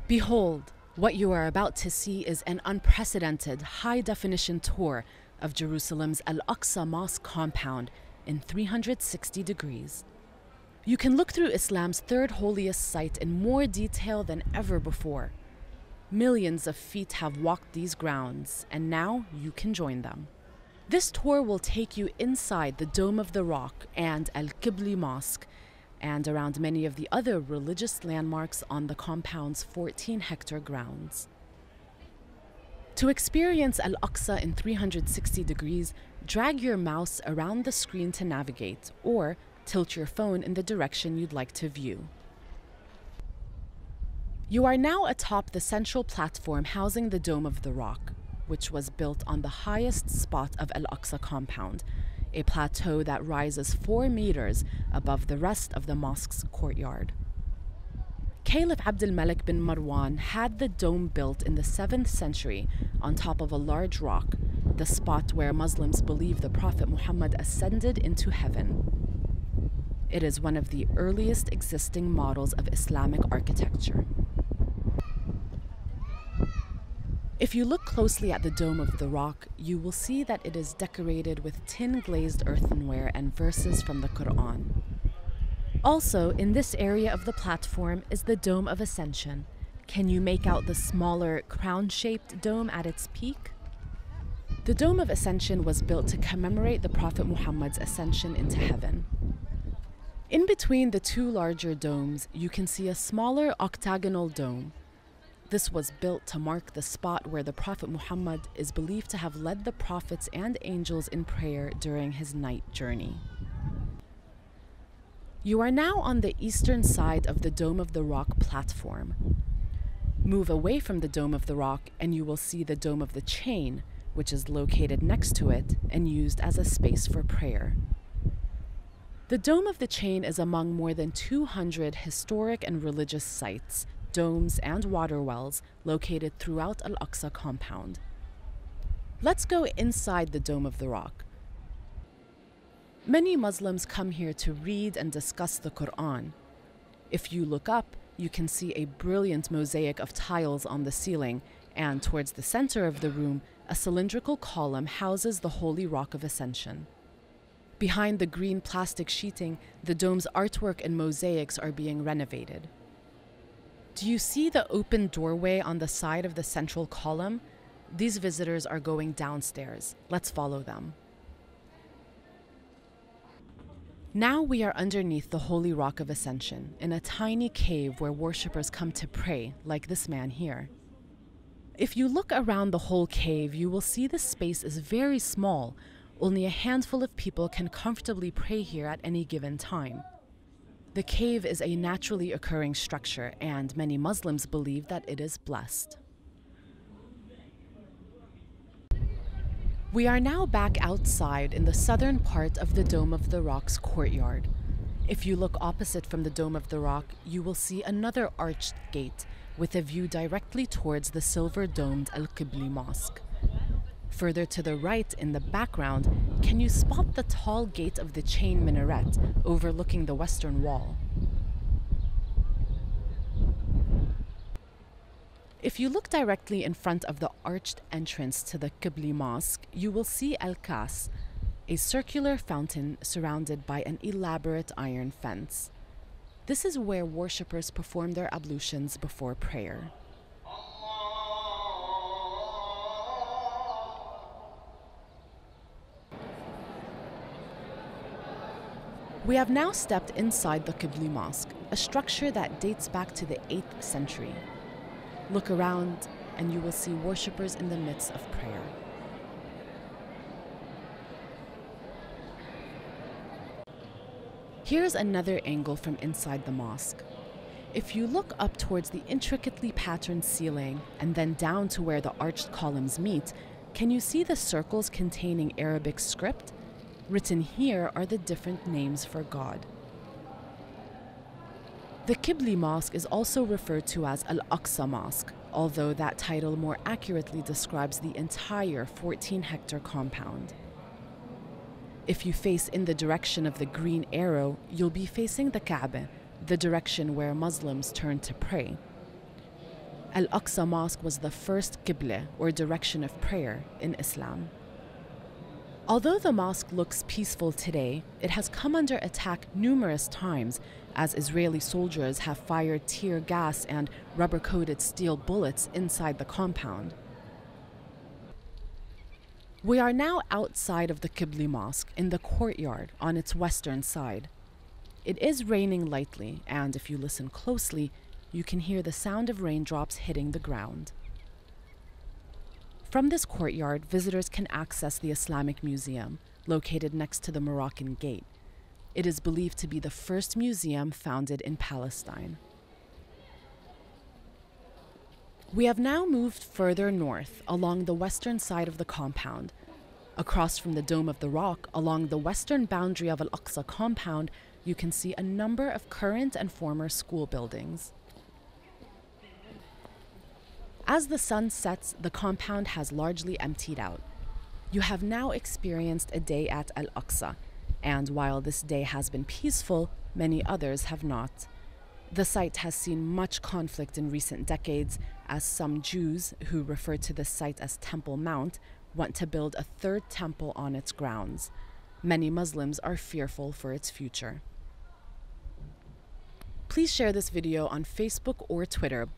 Behold, what you are about to see is an unprecedented high-definition tour of Jerusalem's Al-Aqsa Mosque compound in 360 degrees. You can look through Islam's third holiest site in more detail than ever before. Millions of feet have walked these grounds, and now you can join them. This tour will take you inside the Dome of the Rock and Al-Qibli Mosque, and around many of the other religious landmarks on the compound's 14-hectare grounds. To experience Al-Aqsa in 360 degrees, drag your mouse around the screen to navigate, or tilt your phone in the direction you'd like to view. You are now atop the central platform housing the Dome of the Rock, which was built on the highest spot of Al-Aqsa compound, a plateau that rises 4 meters above the rest of the mosque's courtyard. Caliph Abdul Malik bin Marwan had the dome built in the 7th century on top of a large rock, the spot where Muslims believe the Prophet Muhammad ascended into heaven. It is one of the earliest existing models of Islamic architecture. If you look closely at the Dome of the Rock, you will see that it is decorated with tin-glazed earthenware and verses from the Quran. Also, in this area of the platform is the Dome of Ascension. Can you make out the smaller, crown-shaped dome at its peak? The Dome of Ascension was built to commemorate the Prophet Muhammad's ascension into heaven. In between the two larger domes, you can see a smaller octagonal dome. This was built to mark the spot where the Prophet Muhammad is believed to have led the prophets and angels in prayer during his night journey. You are now on the eastern side of the Dome of the Rock platform. Move away from the Dome of the Rock and you will see the Dome of the Chain, which is located next to it and used as a space for prayer. The Dome of the Chain is among more than 200 historic and religious sites, domes, and water wells located throughout Al-Aqsa compound. Let's go inside the Dome of the Rock. Many Muslims come here to read and discuss the Quran. If you look up, you can see a brilliant mosaic of tiles on the ceiling, and towards the center of the room, a cylindrical column houses the Holy Rock of Ascension. Behind the green plastic sheeting, the dome's artwork and mosaics are being renovated. Do you see the open doorway on the side of the central column? These visitors are going downstairs. Let's follow them. Now we are underneath the Holy Rock of Ascension, in a tiny cave where worshippers come to pray, like this man here. If you look around the whole cave, you will see the space is very small. Only a handful of people can comfortably pray here at any given time. The cave is a naturally occurring structure, and many Muslims believe that it is blessed. We are now back outside in the southern part of the Dome of the Rock's courtyard. If you look opposite from the Dome of the Rock, you will see another arched gate with a view directly towards the silver-domed Al-Qibli Mosque. Further to the right in the background, can you spot the tall gate of the chain minaret overlooking the western wall? If you look directly in front of the arched entrance to the Qibli Mosque, you will see Al-Kas, a circular fountain surrounded by an elaborate iron fence. This is where worshippers perform their ablutions before prayer. We have now stepped inside the Qibli Mosque, a structure that dates back to the 8th century. Look around and you will see worshippers in the midst of prayer. Here's another angle from inside the mosque. If you look up towards the intricately patterned ceiling and then down to where the arched columns meet, can you see the circles containing Arabic script? Written here are the different names for God. The Qibli Mosque is also referred to as Al-Aqsa Mosque, although that title more accurately describes the entire 14-hectare compound. If you face in the direction of the green arrow, you'll be facing the Kaaba, the direction where Muslims turn to pray. Al-Aqsa Mosque was the first qibla, or direction of prayer, in Islam. Although the mosque looks peaceful today, it has come under attack numerous times as Israeli soldiers have fired tear gas and rubber-coated steel bullets inside the compound. We are now outside of the Qibli Mosque in the courtyard on its western side. It is raining lightly, and if you listen closely, you can hear the sound of raindrops hitting the ground. From this courtyard, visitors can access the Islamic Museum, located next to the Moroccan Gate. It is believed to be the first museum founded in Palestine. We have now moved further north along the western side of the compound. Across from the Dome of the Rock, along the western boundary of Al-Aqsa compound, you can see a number of current and former school buildings. As the sun sets, the compound has largely emptied out. You have now experienced a day at Al-Aqsa, and while this day has been peaceful, many others have not. The site has seen much conflict in recent decades, as some Jews, who refer to this site as Temple Mount, want to build a third temple on its grounds. Many Muslims are fearful for its future. Please share this video on Facebook or Twitter